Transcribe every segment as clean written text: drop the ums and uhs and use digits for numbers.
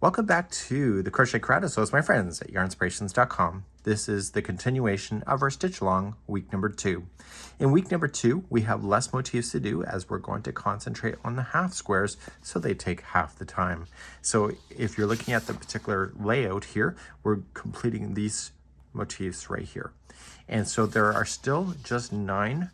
Welcome back to the Crochet Crowd, as well as my friends at Yarnspirations.com. This is the continuation of our stitch along, week number 2. In week number 2, we have less motifs to do as we're going to concentrate on the half squares, so they take half the time. So if you're looking at the particular layout here, we're completing these motifs right here. And so there are still just 9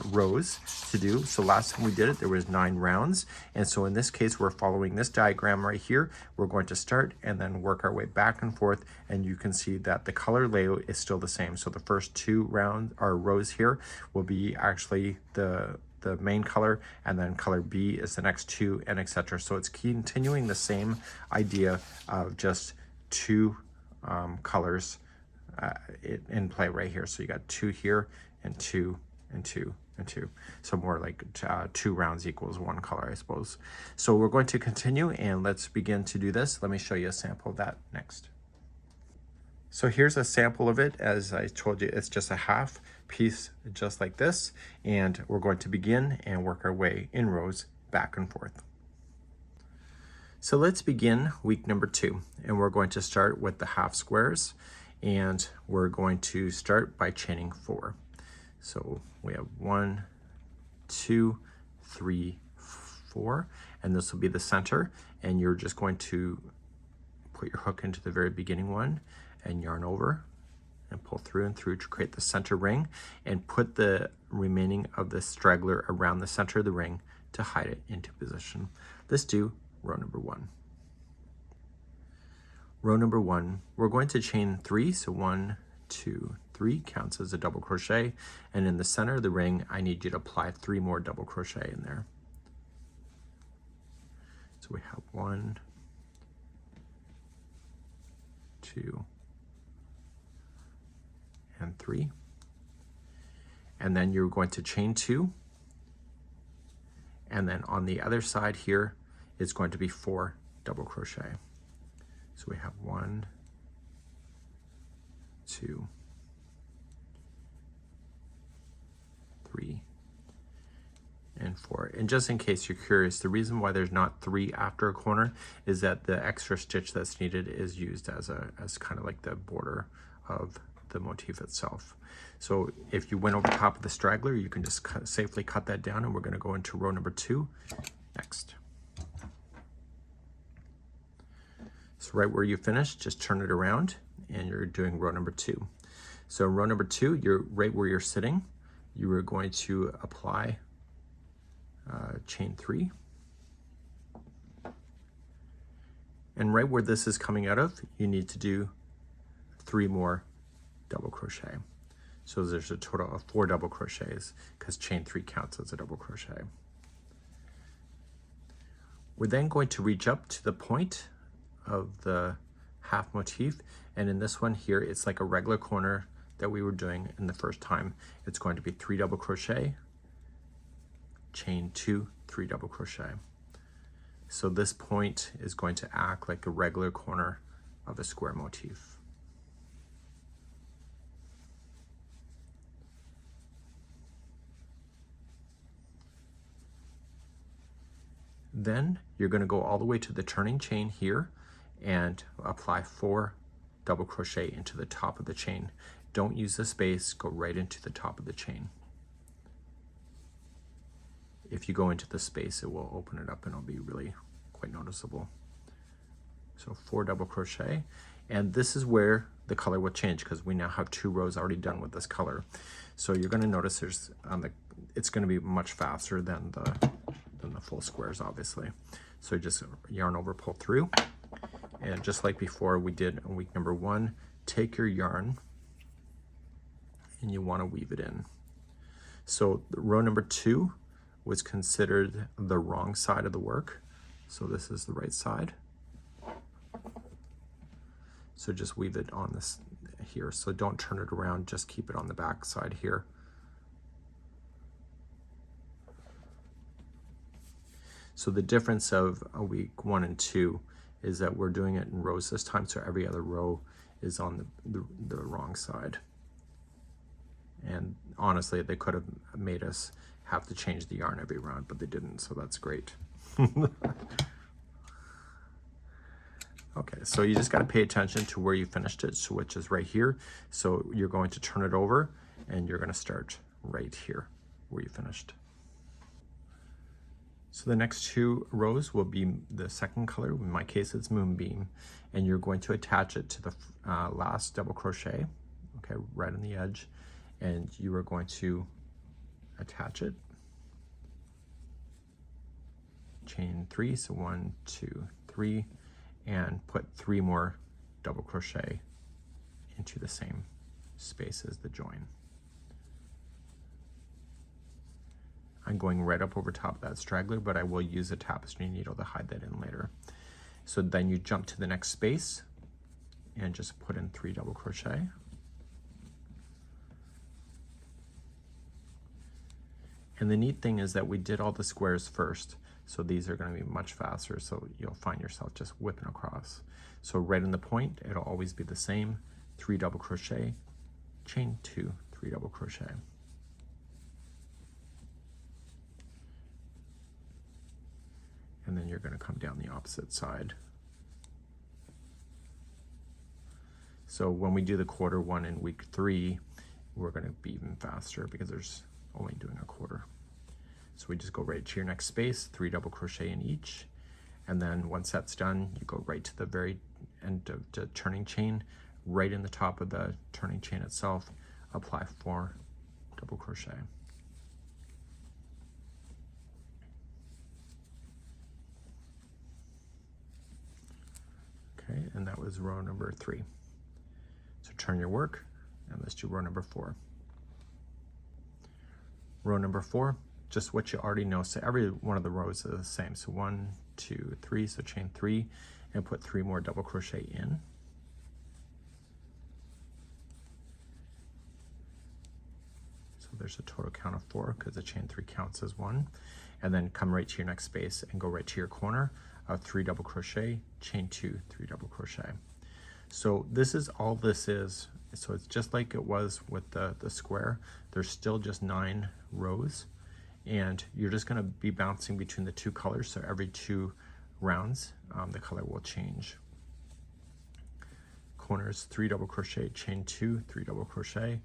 rows to do. So last time we did it, there was 9 rounds. And so in this case, we're following this diagram right here. We're going to start and then work our way back and forth. And you can see that the color layout is still the same. So the first 2 rounds or rows here will be actually the main color, and then color B is the next 2, and etc. So it's continuing the same idea of just 2 colors in play right here. So you got 2 here and 2 and 2 and 2. So more like 2 rounds equals 1 color, I suppose. So we're going to continue, and let's begin to do this. Let me show you a sample of that next. So here's a sample of it. As I told you, it's just a half piece just like this, and we're going to begin and work our way in rows back and forth. So let's begin week number 2, and we're going to start with the half squares, and we're going to start by chaining 4. So we have 1, 2, 3, 4, and this will be the center, and you're just going to put your hook into the very beginning one and yarn over and pull through and through to create the center ring, and put the remaining of the straggler around the center of the ring to hide it into position. Let's do row number 1. Row number 1, we're going to chain 3, so 1, 2, 3 counts as a double crochet, and in the center of the ring I need you to apply 3 more double crochet in there. So we have 1, 2, and 3, and then you're going to chain 2, and then on the other side here it's going to be 4 double crochet. So we have 1, 2, 3, and 4. And just in case you're curious, the reason why there's not 3 after a corner is that the extra stitch that's needed is used as kind of like the border of the motif itself. So if you went over top of the straggler, you can just safely cut that down, and we're going to go into row number 2 next. So right where you finished, just turn it around, and you're doing row number 2. So row number 2, you're right where you're sitting. You are going to apply chain 3, and right where this is coming out of, you need to do 3 more double crochet. So there's a total of 4 double crochets, because chain 3 counts as a double crochet. We're then going to reach up to the point of the half motif, and in this one here, it's like a regular corner that we were doing in the first time. It's going to be 3 double crochet, chain 2, 3 double crochet. So this point is going to act like a regular corner of a square motif. Then you're going to go all the way to the turning chain here and apply 4 double crochet into the top of the chain. Don't use the space, go right into the top of the chain. If you go into the space, it will open it up and it'll be really quite noticeable. So 4 double crochet, and this is where the color will change, because we now have 2 rows already done with this color. So you're going to notice there's it's going to be much faster than the full squares, obviously. So just yarn over, pull through, and just like before we did in week number 1, take your yarn and you want to weave it in. So row number 2 was considered the wrong side of the work, so this is the right side. So just weave it on this here, so don't turn it around, just keep it on the back side here. So the difference of a week 1 and 2 is that we're doing it in rows this time, so every other row is on the wrong side. And honestly, they could have made us have to change the yarn every round, but they didn't, so that's great. Okay, so you just got to pay attention to where you finished it, so which is right here. So you're going to turn it over and you're going to start right here where you finished. So the next 2 rows will be the second color. In my case, it's Moonbeam, and you're going to attach it to the last double crochet, okay, right on the edge, and you are going to attach it. Chain 3, so 1, 2, 3, and put 3 more double crochet into the same space as the join. I'm going right up over top of that straggler, but I will use a tapestry needle to hide that in later. So then you jump to the next space and just put in 3 double crochet. And the neat thing is that we did all the squares first, so these are going to be much faster, so you'll find yourself just whipping across. So right in the point, it'll always be the same, 3 double crochet, chain 2, 3 double crochet. And then you're going to come down the opposite side. So when we do the quarter one in week 3, we're going to be even faster because there's only doing a quarter. So we just go right to your next space, 3 double crochet in each, and then once that's done, you go right to the very end of the turning chain, right in the top of the turning chain itself, apply 4 double crochet. Okay, and that was row number 3. So turn your work, and let's do row number 4. Row number 4, just what you already know. So every one of the rows is the same. So 1, 2, 3, so chain 3, and put 3 more double crochet in. So there's a total count of 4 because the chain 3 counts as 1. And then come right to your next space and go right to your corner of 3 double crochet, chain 2, 3 double crochet. So this is all this is. So it's just like it was with the square. There's still just 9 rows, and you're just going to be bouncing between the 2 colors. So every 2 rounds, the color will change. Corners, 3 double crochet, chain 2, 3 double crochet.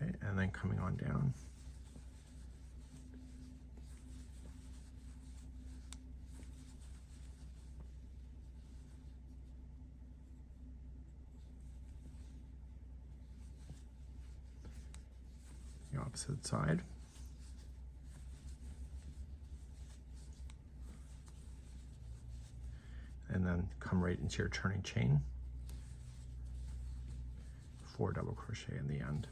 Okay, and then coming on down. The opposite side. And then come right into your turning chain. 4 double crochet in the end.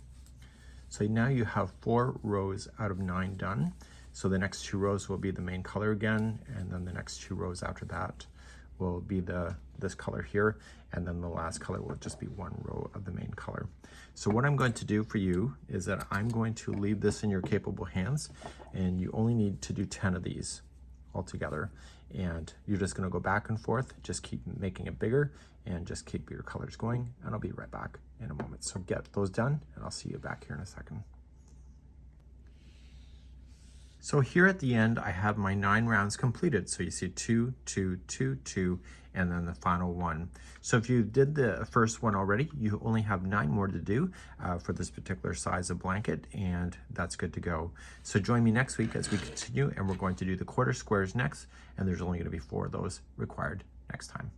So now you have 4 rows out of 9 done. So the next 2 rows will be the main color again, and then the next 2 rows after that will be this color here, and then the last color will just be 1 row of the main color. So what I'm going to do for you is that I'm going to leave this in your capable hands, and you only need to do 10 of these altogether. And you're just going to go back and forth, just keep making it bigger, and just keep your colors going, and I'll be right back in a moment. So get those done, and I'll see you back here in a second. So here at the end, I have my 9 rounds completed. So you see 2, 2, 2, 2, and then the final 1. So if you did the first one already, you only have 9 more to do for this particular size of blanket, and that's good to go. So join me next week as we continue, and we're going to do the quarter squares next, and there's only going to be 4 of those required next time.